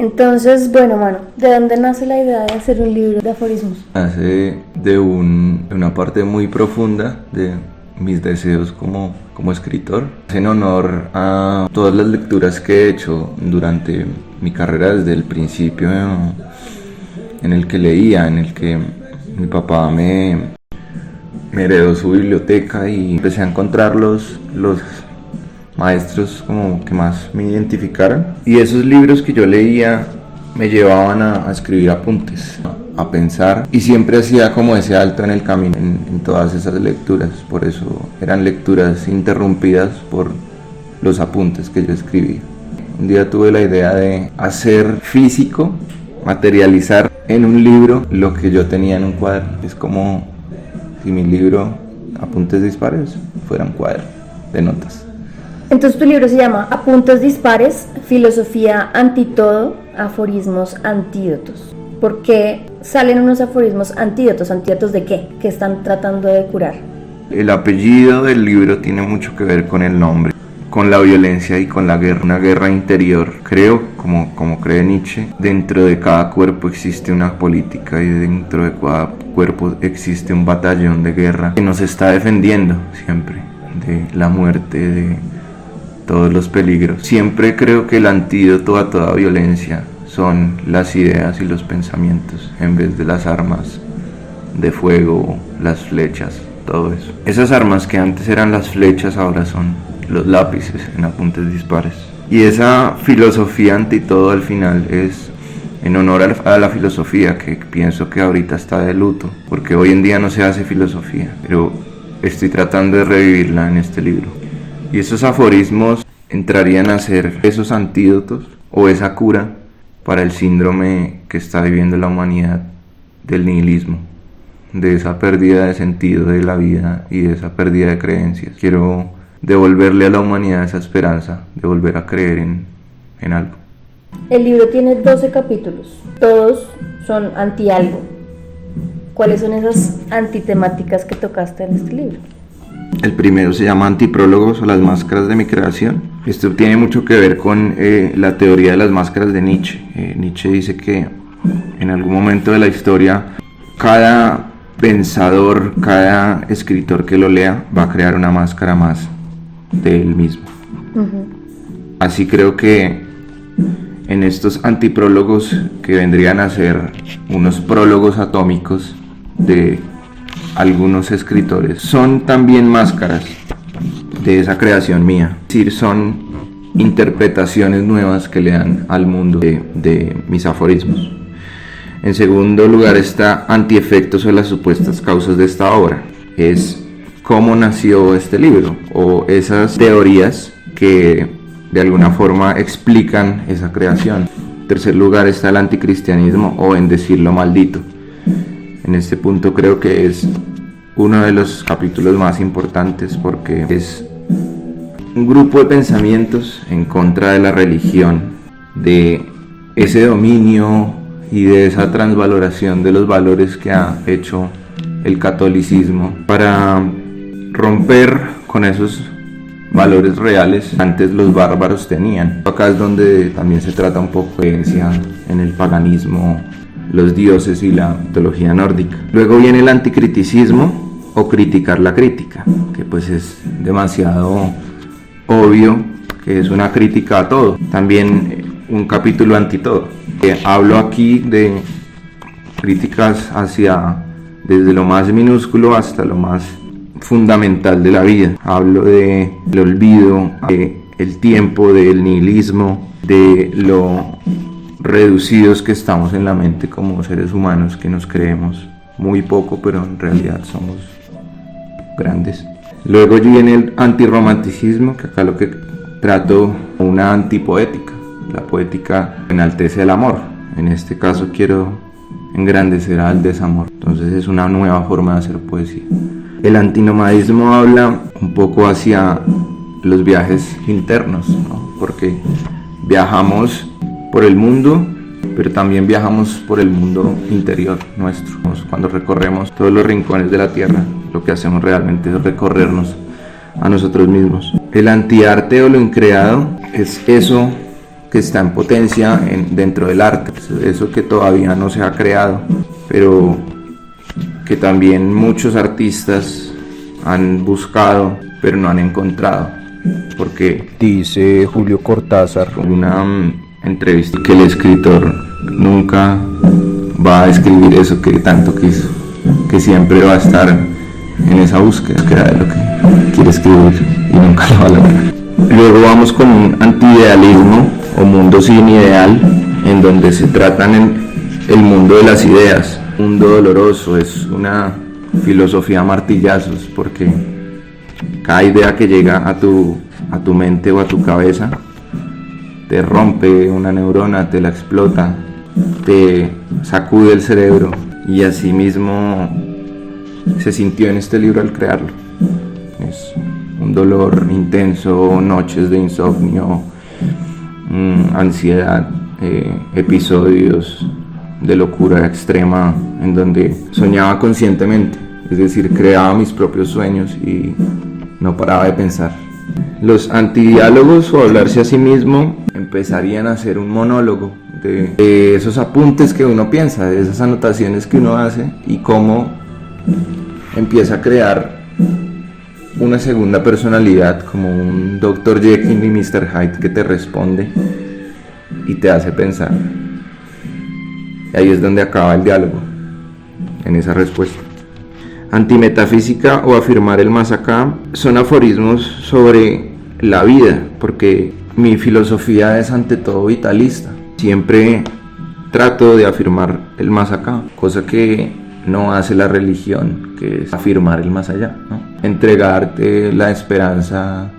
Entonces, bueno, mano, ¿de dónde nace la idea de hacer un libro de aforismos? Nace de una parte muy profunda de mis deseos como escritor. En honor a todas las lecturas que he hecho durante mi carrera desde el principio, en el que leía, en el que mi papá me heredó su biblioteca y empecé a encontrar los maestros como que más me identificaron, y esos libros que yo leía me llevaban a escribir apuntes, a pensar, y siempre hacía como ese alto en el camino en todas esas lecturas. Por eso eran lecturas interrumpidas por los apuntes que yo escribía. Un día tuve la idea de hacer físico, materializar en un libro lo que yo tenía en un cuaderno. Es como si mi libro Apuntes Dispares fuera un cuaderno de notas. Entonces tu libro se llama Apuntes Dispares, Filosofía Anti Todo, Aforismos Antídotos. ¿Por qué salen unos aforismos antídotos? ¿Antídotos de qué? ¿Qué están tratando de curar? El apellido del libro tiene mucho que ver con el nombre, con la violencia y con la guerra, una guerra interior. Creo, como cree Nietzsche, dentro de cada cuerpo existe una política y dentro de cada cuerpo existe un batallón de guerra que nos está defendiendo siempre de la muerte, de todos los peligros. Siempre creo que el antídoto a toda violencia son las ideas y los pensamientos, en vez de las armas de fuego, las flechas, todo eso. Esas armas que antes eran las flechas ahora son los lápices en Apuntes Dispares. Y esa filosofía ante todo al final es en honor a la filosofía, que pienso que ahorita está de luto, porque hoy en día no se hace filosofía, pero estoy tratando de revivirla en este libro. Y esos aforismos entrarían a ser esos antídotos o esa cura para el síndrome que está viviendo la humanidad del nihilismo, de esa pérdida de sentido de la vida y de esa pérdida de creencias. Quiero devolverle a la humanidad esa esperanza de volver a creer en algo. El libro tiene 12 capítulos, todos son anti algo. ¿Cuáles son esas antitemáticas que tocaste en este libro? El primero se llama Antiprólogos o las máscaras de mi creación. Esto tiene mucho que ver con la teoría de las máscaras de Nietzsche. Nietzsche dice que en algún momento de la historia cada pensador, cada escritor que lo lea va a crear una máscara más de él mismo. Así creo que en estos antiprólogos, que vendrían a ser unos prólogos atómicos de algunos escritores, son también máscaras de esa creación mía. Es decir, son interpretaciones nuevas que le dan al mundo de mis aforismos. En segundo lugar está Antiefectos o las supuestas causas de esta obra. Es cómo nació este libro, o esas teorías que de alguna forma explican esa creación. En tercer lugar está el anticristianismo o bendecir lo maldito. En este punto creo que es uno de los capítulos más importantes, porque es un grupo de pensamientos en contra de la religión, de ese dominio y de esa transvaloración de los valores que ha hecho el catolicismo para romper con esos valores reales que antes los bárbaros tenían. Acá es donde también se trata un poco de creencia en el paganismo, los dioses y la mitología nórdica. Luego viene el anticriticismo o criticar la crítica, que pues es demasiado obvio que es una crítica a todo. También un capítulo anti todo. Hablo aquí de críticas desde lo más minúsculo hasta lo más fundamental de la vida. Hablo del olvido, del tiempo, del nihilismo, de lo reducidos que estamos en la mente como seres humanos, que nos creemos muy poco, pero en realidad somos grandes. Luego viene el antirromanticismo, que acá lo que trato una antipoética. La poética enaltece el amor. En este caso quiero engrandecer al desamor. Entonces es una nueva forma de hacer poesía. El antinomadismo habla un poco hacia los viajes internos, ¿no? Porque viajamos por el mundo, pero también viajamos por el mundo interior nuestro. Cuando recorremos todos los rincones de la tierra, lo que hacemos realmente es recorrernos a nosotros mismos. El antiarte o lo increado es eso que está en potencia dentro del arte, eso que todavía no se ha creado, pero que también muchos artistas han buscado, pero no han encontrado, porque dice Julio Cortázar en una entrevista que el escritor nunca va a escribir eso que tanto quiso, que siempre va a estar en esa búsqueda de lo que quiere escribir y nunca lo va a lograr. Luego vamos con un antiidealismo o mundo sin ideal, en donde se tratan el mundo de las ideas, un mundo doloroso, es una filosofía a martillazos, porque cada idea que llega a tu mente o a tu cabeza te rompe una neurona, te la explota, te sacude el cerebro, y así mismo se sintió en este libro al crearlo. Es un dolor intenso, noches de insomnio, ansiedad, episodios de locura extrema en donde soñaba conscientemente, es decir, creaba mis propios sueños y no paraba de pensar. Los antidiálogos o hablarse a sí mismo empezarían a ser un monólogo de esos apuntes que uno piensa, de esas anotaciones que uno hace, y cómo empieza a crear una segunda personalidad, como un Dr. Jekyll y Mr. Hyde que te responde y te hace pensar. Y ahí es donde acaba el diálogo, en esa respuesta. Antimetafísica o afirmar el más acá son aforismos sobre la vida, porque mi filosofía es ante todo vitalista. Siempre trato de afirmar el más acá, cosa que no hace la religión, que es afirmar el más allá, ¿no? Entregarte la esperanza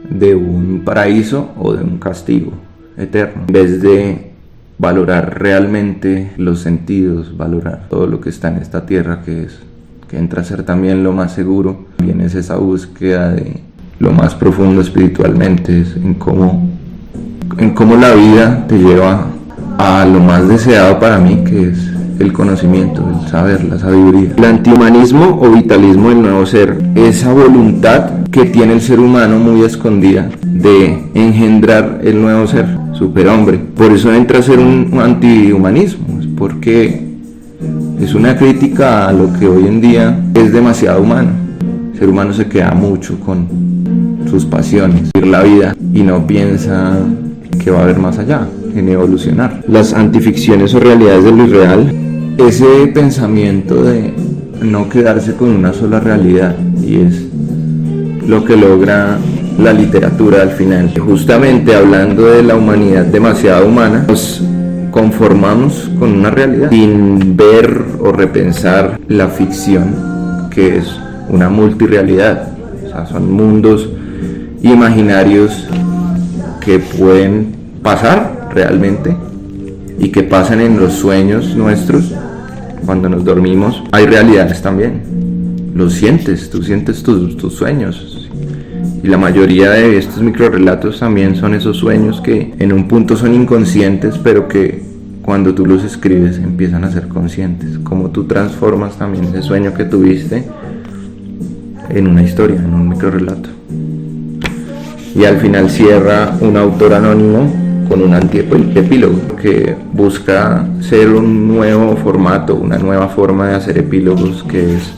de un paraíso o de un castigo eterno, en vez de valorar realmente los sentidos, valorar todo lo que está en esta tierra, que entra a ser también lo más seguro. También es esa búsqueda de lo más profundo espiritualmente, es en cómo la vida te lleva a lo más deseado para mí, que es el conocimiento, el saber, la sabiduría. El antihumanismo o vitalismo del nuevo ser, esa voluntad que tiene el ser humano muy escondida de engendrar el nuevo ser, superhombre. Por eso entra a ser un antihumanismo, es porque es una crítica a lo que hoy en día es demasiado humano. El ser humano se queda mucho con sus pasiones, vivir la vida, y no piensa que va a haber más allá, en evolucionar. Las antificciones o realidades de lo irreal, ese pensamiento de no quedarse con una sola realidad, y es lo que logra la literatura al final. Justamente hablando de la humanidad demasiado humana, nos conformamos con una realidad sin ver o repensar la ficción, que es una multirrealidad. O sea, son mundos imaginarios que pueden pasar realmente y que pasan en los sueños nuestros. Cuando nos dormimos hay realidades también, lo sientes, tú sientes tus sueños, y la mayoría de estos microrelatos también son esos sueños que en un punto son inconscientes, pero que cuando tú los escribes empiezan a ser conscientes, como tú transformas también ese sueño que tuviste en una historia, en un microrelato. Y al final cierra un autor anónimo con un antiepílogo que busca ser un nuevo formato, una nueva forma de hacer epílogos, que es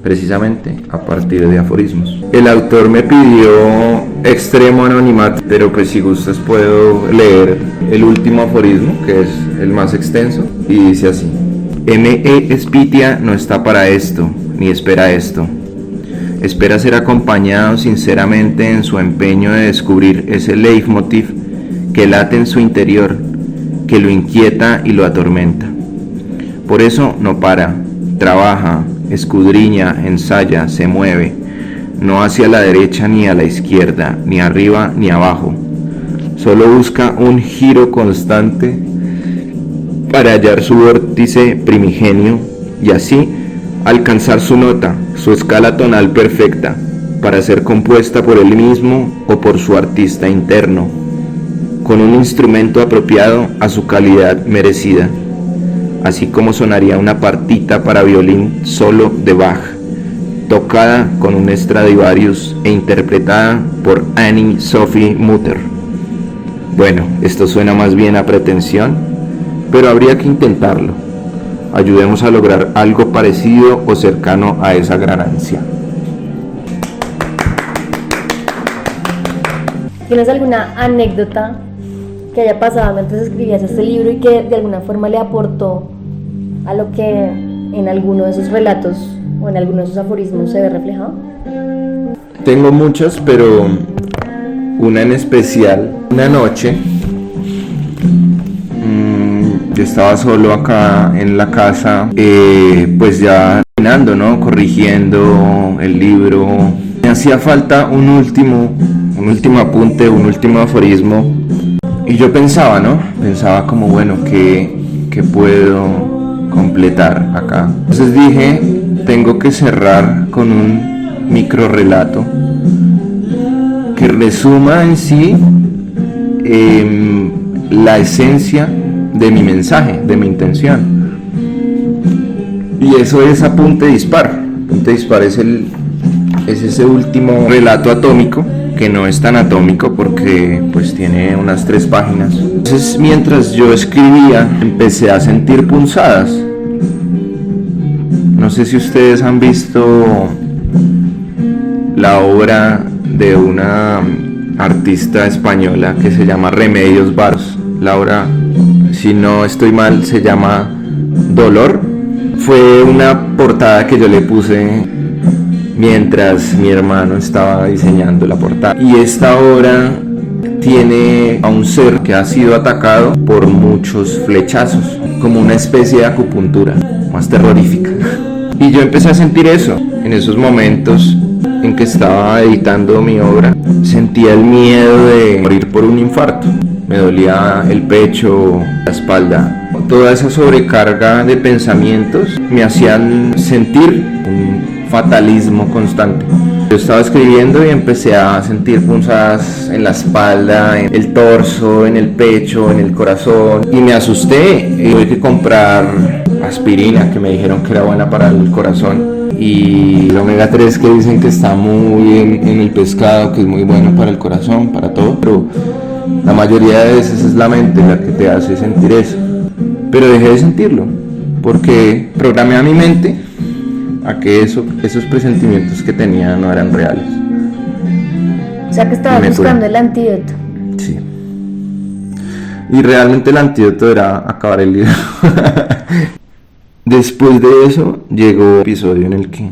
precisamente a partir de aforismos. El autor me pidió extremo anonimato, pero pues si gustas puedo leer el último aforismo, que es el más extenso, y dice así: M.E. Spitia no está para esto, ni espera esto. Espera ser acompañado sinceramente en su empeño de descubrir ese leitmotiv que late en su interior, que lo inquieta y lo atormenta. Por eso no para, trabaja, escudriña, ensaya, se mueve, no hacia la derecha ni a la izquierda, ni arriba ni abajo. Solo busca un giro constante para hallar su vórtice primigenio y así alcanzar su nota, su escala tonal perfecta, para ser compuesta por él mismo o por su artista interno, con un instrumento apropiado a su calidad merecida, así como sonaría una partita para violín solo de Bach, tocada con un Stradivarius e interpretada por Annie Sophie Mutter. Bueno, esto suena más bien a pretensión, pero habría que intentarlo. Ayudemos a lograr algo parecido o cercano a esa gran ansia. ¿Tienes alguna anécdota que haya pasado mientras escribías este libro y que de alguna forma le aportó a lo que en alguno de esos relatos o en alguno de esos aforismos se ve reflejado? Tengo muchas, pero una en especial. Una noche yo estaba solo acá en la casa, pues ya terminando, ¿no? Corrigiendo el libro. Me hacía falta un último apunte, un último aforismo. Y yo pensaba, ¿no? Pensaba como, bueno, ¿qué puedo completar acá? Entonces dije, tengo que cerrar con un micro relato que resuma en sí la esencia de mi mensaje, de mi intención. Y eso es Apunte Dispar. Apunte Dispar es ese último relato atómico, que no es tan atómico porque pues tiene unas 3 páginas. Entonces mientras yo escribía empecé a sentir punzadas. No sé si ustedes han visto la obra de una artista española que se llama Remedios Varo. La obra, si no estoy mal, se llama Dolor. Fue una portada que yo le puse mientras mi hermano estaba diseñando la portada. Y esta obra tiene a un ser que ha sido atacado por muchos flechazos, como una especie de acupuntura más terrorífica. Y yo empecé a sentir eso en esos momentos en que estaba editando mi obra. Sentía el miedo de morir por un infarto. Me dolía el pecho, la espalda. Toda esa sobrecarga de pensamientos me hacían sentir un fatalismo constante. Yo estaba escribiendo y empecé a sentir punzadas en la espalda, en el torso, en el pecho, en el corazón. Y me asusté. Tuve que comprar aspirina, que me dijeron que era buena para el corazón. Y el omega 3, que dicen que está muy en el pescado, que es muy bueno para el corazón, para todo. Pero la mayoría de veces es la mente la que te hace sentir eso. Pero dejé de sentirlo, porque programé a mi mente a que esos presentimientos que tenía no eran reales. O sea que estabas buscando el antídoto. Sí. Y realmente el antídoto era acabar el libro. Después de eso llegó un episodio en el que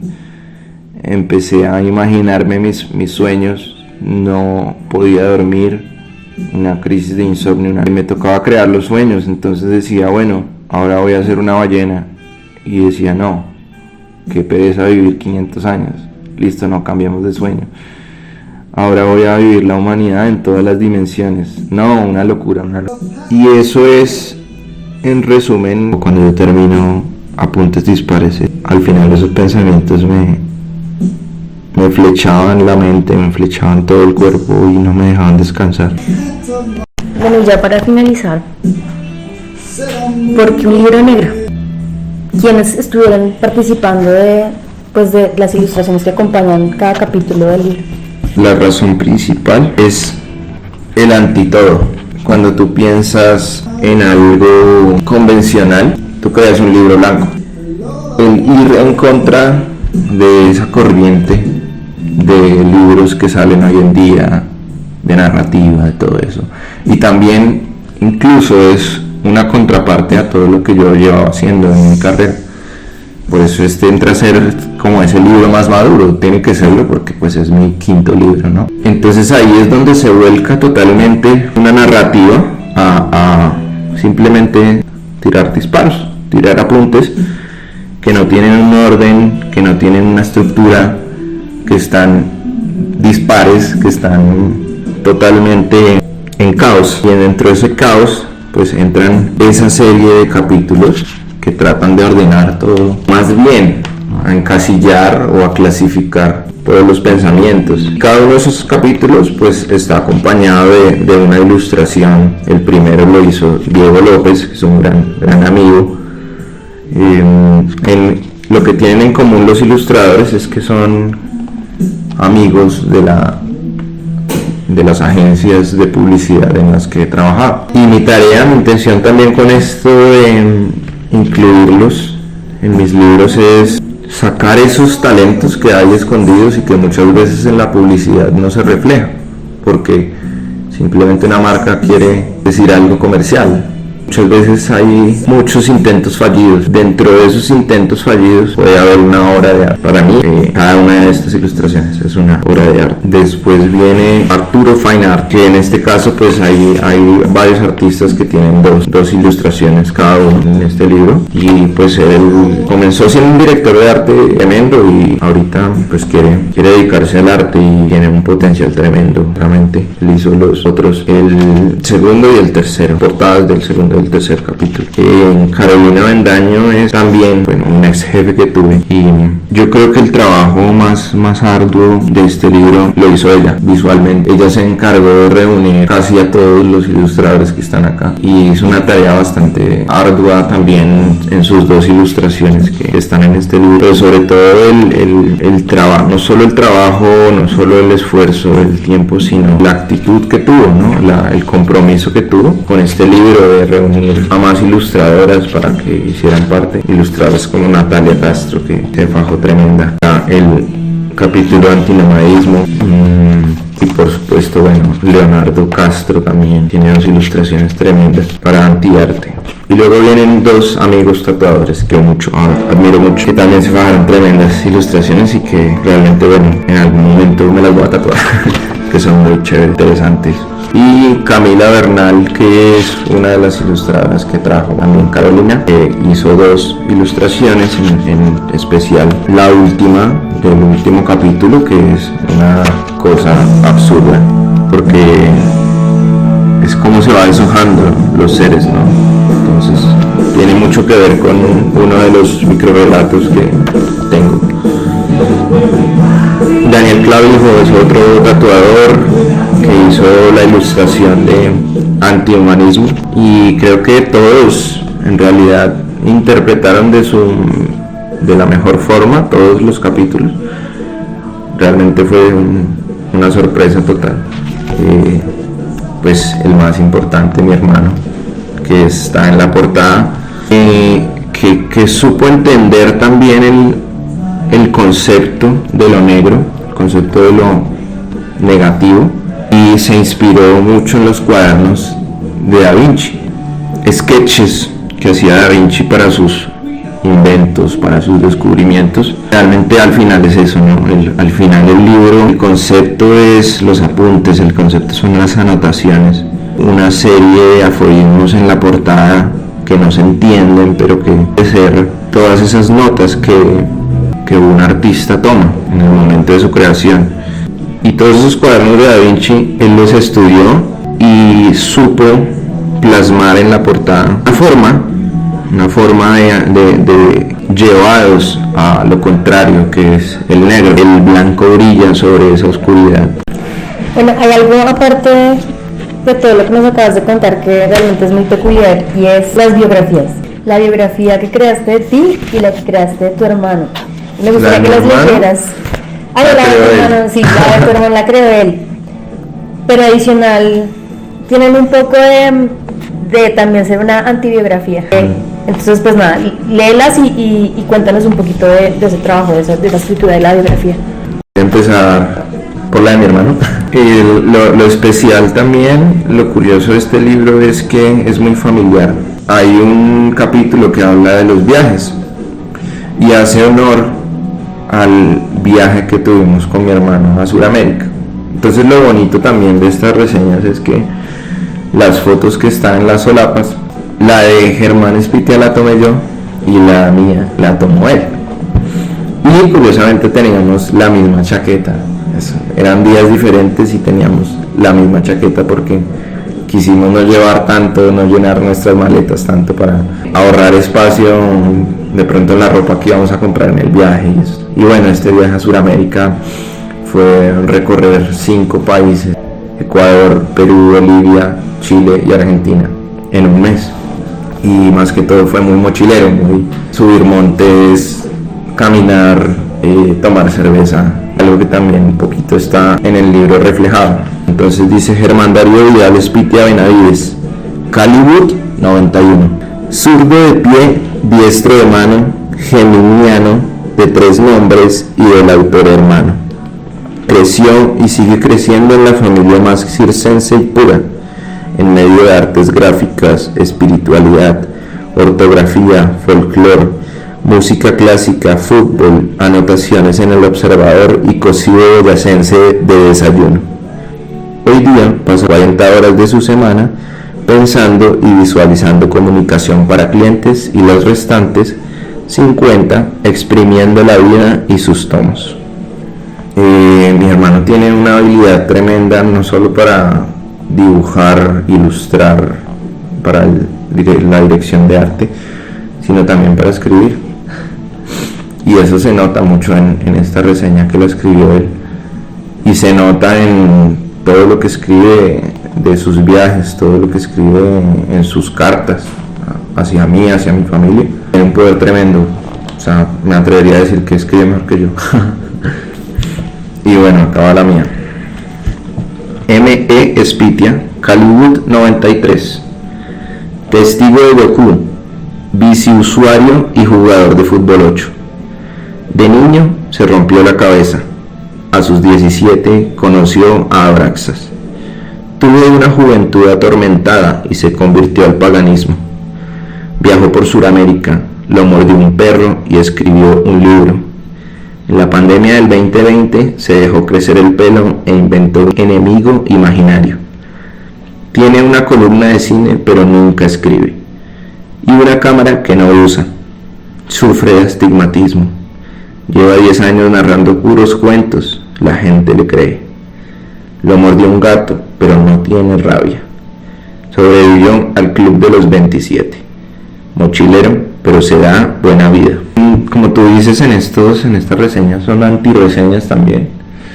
empecé a imaginarme mis sueños. No podía dormir, una crisis de insomnio, y me tocaba crear los sueños. Entonces decía, bueno, ahora voy a ser una ballena. Y decía, no, qué pereza vivir 500 años. Listo, no, cambiamos de sueño. Ahora voy a vivir la humanidad en todas las dimensiones. No, una locura, una locura. Y eso es, en resumen, cuando yo termino Apuntes Dispares. Al final esos pensamientos me flechaban la mente, me flechaban todo el cuerpo y no me dejaban descansar. Bueno, ya para finalizar, ¿por qué un libro negro? ¿Quiénes estuvieron participando de las ilustraciones que acompañan cada capítulo del libro? La razón principal es el antitodo. Cuando tú piensas en algo convencional, tú creas un libro blanco. El ir en contra de esa corriente de libros que salen hoy en día, de narrativa, de todo eso. Y también incluso es una contraparte a todo lo que yo llevaba haciendo en mi carrera. Por eso entra a ser como ese libro más maduro, tiene que serlo porque pues es mi 5º libro, ¿no? Entonces ahí es donde se vuelca totalmente una narrativa a simplemente tirar disparos, tirar apuntes que no tienen un orden, que no tienen una estructura, que están dispares, que están totalmente en caos. Y dentro de ese caos pues entran esa serie de capítulos que tratan de ordenar todo, más bien a encasillar o a clasificar todos los pensamientos. Cada uno de esos capítulos pues está acompañado de una ilustración. El primero lo hizo Diego López, que es un gran amigo. Lo que tienen en común los ilustradores es que son amigos de de las agencias de publicidad en las que he trabajado. Y mi intención también con esto de incluirlos en mis libros es sacar esos talentos que hay escondidos y que muchas veces en la publicidad no se refleja, porque simplemente una marca quiere decir algo comercial. Muchas veces hay muchos intentos fallidos. Dentro de esos intentos fallidos puede haber una obra de arte. Para mí, cada una de estas ilustraciones es una obra de arte. Después viene Arturo Fine Art, que en este caso pues hay varios artistas que tienen dos ilustraciones cada uno en este libro. Y pues él comenzó siendo un director de arte tremendo y ahorita pues quiere dedicarse al arte y tiene un potencial tremendo. Realmente él hizo los otros, el segundo y el tercero, portadas del segundo y el tercer capítulo. Carolina Bendaño es también, un ex jefe que tuve, y yo creo que el trabajo más arduo de este libro lo hizo ella visualmente. Ella se encargó de reunir casi a todos los ilustradores que están acá y hizo una tarea bastante ardua también en sus dos ilustraciones que están en este libro, pero sobre todo el trabajo, no solo el trabajo, no solo el esfuerzo, el tiempo, sino la actitud que tuvo, ¿no? El compromiso que tuvo con este libro de reunir a más ilustradoras para que hicieran parte, ilustradoras como Natalia Castro, que se fajó tremenda, el capítulo antinomadismo, y por supuesto, Leonardo Castro también tiene dos ilustraciones tremendas para antiarte. Y luego vienen dos amigos tatuadores que admiro mucho, que también se fajaron tremendas ilustraciones y que realmente, en algún momento me las voy a tatuar, que son muy chéveres, interesantes. Y Camila Bernal, que es una de las ilustradoras que trajo también Carolina, hizo dos ilustraciones, en especial la última del último capítulo, que es una cosa absurda, porque es como se va deshojando los seres, ¿no? Entonces tiene mucho que ver con uno de los microrelatos que tengo. Daniel Clavijo es otro tatuador que hizo la ilustración de Antihumanismo, y creo que todos en realidad interpretaron de la mejor forma todos los capítulos. Realmente fue una sorpresa total. Pues el más importante, mi hermano, que está en la portada, que supo entender también el concepto de lo negro, el concepto de lo negativo, y se inspiró mucho en los cuadernos de Da Vinci, sketches que hacía Da Vinci para sus inventos, para sus descubrimientos. Realmente al final es eso, ¿no? Al final del libro el concepto es los apuntes, el concepto son las anotaciones, una serie de aforismos en la portada que no se entienden, pero que debe ser todas esas notas que un artista toma en el momento de su creación. Y todos esos cuadernos de Da Vinci él los estudió y supo plasmar en la portada una forma de llevados a lo contrario, que es el negro. El blanco brilla sobre esa oscuridad. Bueno, hay algo aparte de todo lo que nos acabas de contar que realmente es muy peculiar, y es las biografías. La biografía que creaste de ti y la que creaste de tu hermano. Me gustaría que las leyeras. La de tu hermano, sí, la de tu hermano la creó él. Pero adicional, tienen un poco de también ser una antibiografía. Entonces, pues nada, léelas y cuéntanos un poquito de ese trabajo, de la escritura de la biografía. Voy a empezar por la de mi hermano. Lo especial también, lo curioso de este libro es que es muy familiar. Hay un capítulo que habla de los viajes y hace honor al viaje que tuvimos con mi hermano a Sudamérica. Entonces lo bonito también de estas reseñas es que las fotos que están en las solapas, la de Germán Espitia la tomé yo y la mía la tomó él. Y curiosamente teníamos la misma chaqueta. Eran días diferentes y teníamos la misma chaqueta porque quisimos no llevar tanto, no llenar nuestras maletas tanto, para ahorrar espacio de pronto en la ropa que íbamos a comprar en el viaje. Y bueno, este viaje a Sudamérica fue recorrer 5 países: Ecuador, Perú, Bolivia, Chile y Argentina en un mes. Y más que todo fue muy mochilero, muy subir montes, caminar, tomar cerveza, algo que también un poquito está en el libro reflejado. Entonces dice Germán Darío Vidal Espitia Benavides, Caliwood 91. Zurdo de pie, diestro de mano, geminiano, de 3 nombres y del autor hermano. Creció y sigue creciendo en la familia más circense y pura, en medio de artes gráficas, espiritualidad, ortografía, folclore, música clásica, fútbol, anotaciones en el Observador y cocido boyacense de desayuno. Hoy día pasa 40 horas de su semana pensando y visualizando comunicación para clientes y los restantes 50 exprimiendo la vida y sus tomos. Mi hermano tiene una habilidad tremenda no solo para dibujar, ilustrar, para la dirección de arte, sino también para escribir. Y eso se nota mucho en esta reseña que la escribió él. Y se nota en todo lo que escribe de sus viajes, todo lo que escribe en sus cartas hacia mí, hacia mi familia. Tiene un poder tremendo. O sea, me atrevería a decir que escribe mejor que yo. Y bueno, acaba la mía. M.E. Espitia, Caliwood 93. Testigo de Goku, biciusuario y jugador de fútbol 8. De niño se rompió la cabeza. A sus 17 conoció a Abraxas. Tuvo una juventud atormentada y se convirtió al paganismo. Viajó por Sudamérica, lo mordió un perro y escribió un libro. En la pandemia del 2020 se dejó crecer el pelo e inventó un enemigo imaginario. Tiene una columna de cine pero nunca escribe. Y una cámara que no usa. Sufre de astigmatismo. Lleva 10 años narrando puros cuentos, la gente le cree. Lo mordió un gato, pero no tiene rabia. Sobrevivió al club de los 27. Mochilero, pero se da buena vida. Como tú dices en estas reseñas, son antireseñas también.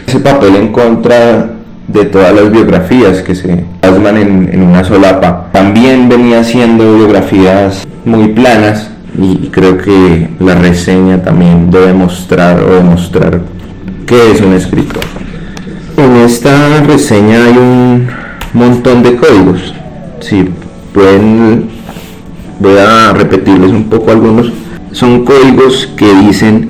Ese papel en contra de todas las biografías que se plasman en una solapa. También venía haciendo biografías muy planas. Y creo que la reseña también debe demostrar qué es un escritor. En esta reseña hay un montón de códigos. Si pueden, voy a repetirles un poco algunos. Son códigos que dicen,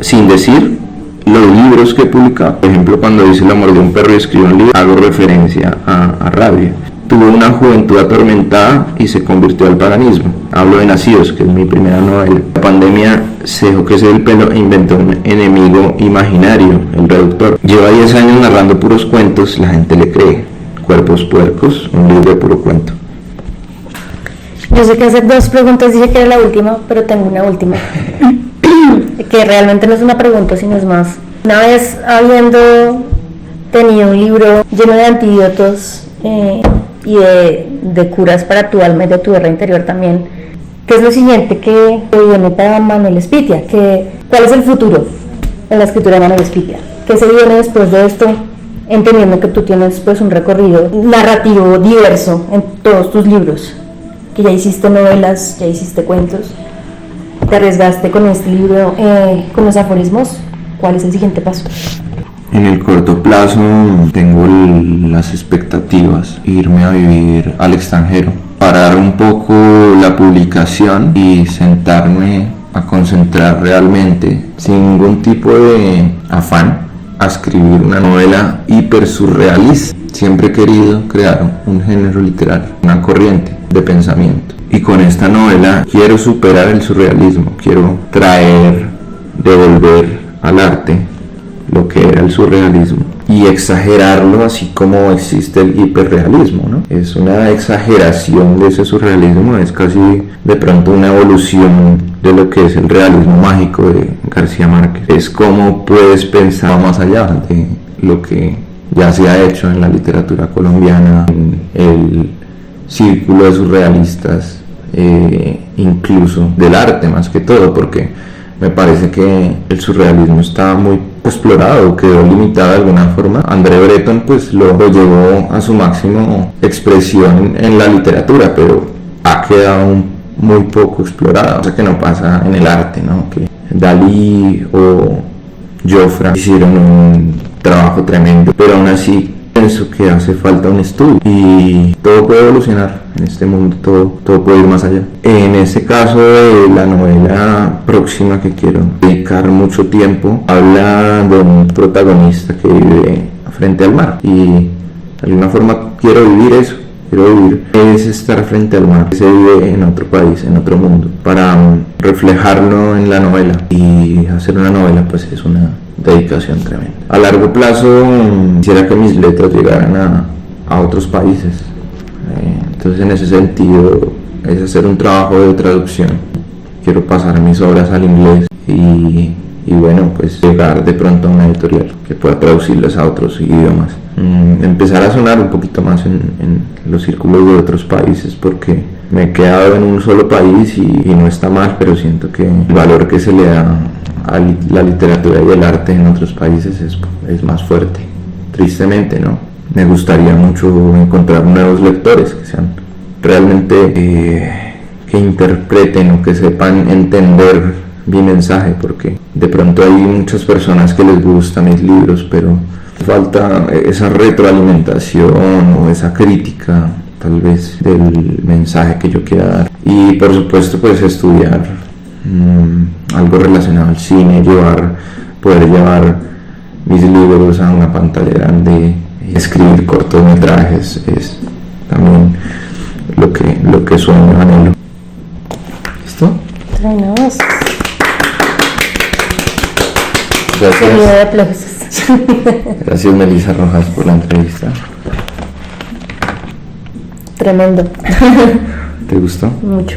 sin decir, los libros que he publicado. Por ejemplo, cuando dice El amor de un perro y escribo un libro, hago referencia a Rabia. Tuvo una juventud atormentada y se convirtió al paganismo. Hablo de Nacidos, que es mi primera novela. La pandemia se dejó crecer el pelo e inventó un enemigo imaginario, el reductor. Lleva 10 años narrando puros cuentos, la gente le cree. Cuerpos puercos, un libro de puro cuento. Yo sé que hace 2 preguntas dije que era la última, pero tengo una última. Que realmente no es una pregunta, sino es más. Una vez habiendo tenido un libro lleno de antídotos, y de curas para tu alma y de tu guerra interior también, ¿qué es lo siguiente que viene para Manuel Espitia? ¿Cuál es el futuro en la escritura de Manuel Espitia? ¿Qué se viene después de esto? Entendiendo que tú tienes pues un recorrido narrativo diverso en todos tus libros, que ya hiciste novelas, ya hiciste cuentos, te arriesgaste con este libro, con los aforismos. ¿Cuál es el siguiente paso? En el corto plazo tengo las expectativas, irme a vivir al extranjero, parar un poco la publicación y sentarme a concentrar realmente, sin ningún tipo de afán, a escribir una novela hiper surrealista. Siempre he querido crear un género literario, una corriente de pensamiento. Y con esta novela quiero superar el surrealismo, quiero devolver al arte lo que era el surrealismo y exagerarlo, así como existe el hiperrealismo, ¿no? Es una exageración de ese surrealismo, es casi de pronto una evolución de lo que es el realismo mágico de García Márquez. Es como puedes pensar más allá de lo que ya se ha hecho en la literatura colombiana, en el círculo de surrealistas, incluso del arte más que todo, porque me parece que el surrealismo está muy explorado, quedó limitado de alguna forma. André Breton pues lo llevó a su máximo expresión en la literatura, pero ha quedado muy poco explorado, cosa que no pasa en el arte, ¿no? Que Dalí o Jofra hicieron un trabajo tremendo, pero aún así Pienso que hace falta un estudio y todo puede evolucionar en este mundo, todo puede ir más allá. En este caso de la novela próxima que quiero dedicar mucho tiempo, habla de un protagonista que vive frente al mar y de alguna forma quiero vivir eso. Quiero vivir es estar frente al mar, que se vive en otro país, en otro mundo, para reflejarlo en la novela. Y hacer una novela pues es una dedicación tremenda. A largo plazo quisiera que mis letras llegaran a otros países. Entonces en ese sentido es hacer un trabajo de traducción. Quiero pasar mis obras al inglés y bueno, pues llegar de pronto a una editorial que pueda traducirlas a otros idiomas. Empezar a sonar un poquito más en los círculos de otros países, porque me he quedado en un solo país y no está mal, pero siento que el valor que se le da a la literatura y el arte en otros países es más fuerte, tristemente, ¿no? Me gustaría mucho encontrar nuevos lectores que sean realmente que interpreten o que sepan entender mi mensaje, porque de pronto hay muchas personas que les gustan mis libros, pero falta esa retroalimentación o esa crítica tal vez del mensaje que yo quiera dar. Y por supuesto pues estudiar algo relacionado al cine, poder llevar mis libros a una pantalla grande, escribir cortometrajes es también lo que sueño, anhelo. ¿Listo? Trenos. Gracias. Gracias Melissa Rojas por la entrevista. Tremendo. ¿Te gustó? Mucho.